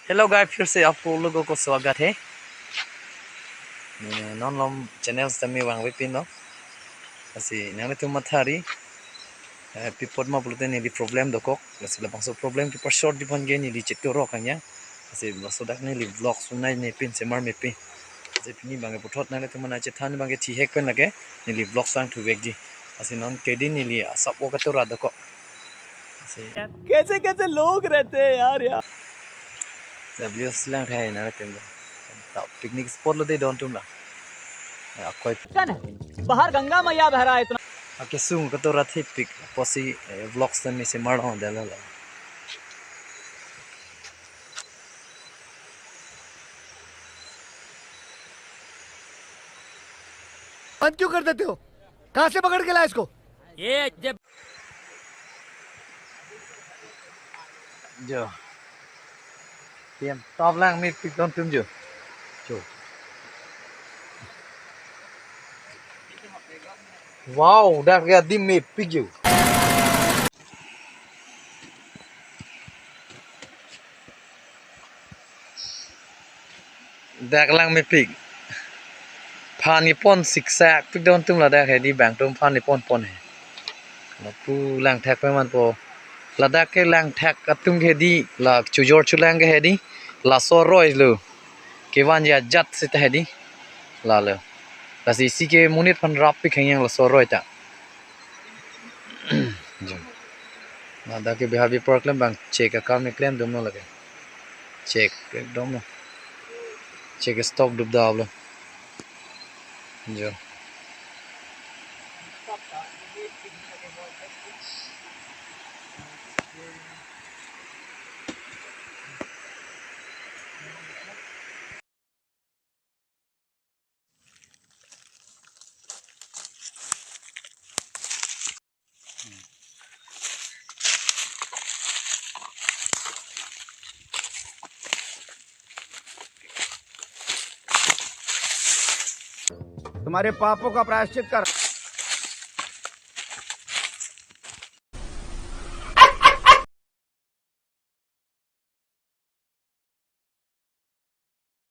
Hello guys, फिर से आपको लोगों को स्वागत है। नॉन लॉम चैनल से मैं वांग पिन नो asi nang tu mathari pipot ma bulute ni di problem doko asi la bangso problem ki par short di ban ge ni di check ro kanya asi baso dak ni li vlog sunai ni pin se mar me pin asi pini bange puthot nang tu mana che than bange thi hek pen lage ni li vlog sang thu vek ji asi non kedi ni li sap wo ka to ra doko asi कैसे कैसे लोग रहते हैं यार। w slang thai na tem da picnic spot lo de don tum la akoi बाहर गंगा मैया बह रहा है इतना। Ake sung kato rathi pik posi vlogs tan se mar on dala la बंद क्यों कर देते हो? कहां से पकड़ के लाए इसको? ये जब jo tiam top lang mi pik don tum jo wow dak ga dim mi pik jo dak lang mi pik phan ni pon siksa pik don tum la dak he di bang tum phan ni pon pon he la pu lang thak pe man po la dak ke lang thak atum he di la chujor chulang ge he di la so roi lu ke wan ya jat se ta he di la le la si ke munit phan rap pi khang la so roi ta na da ke behavior problem bang check account में claim dum no lage check एकदम no check stop dub da avlo jo तुम्हारे पापों का प्रायश्चित कर।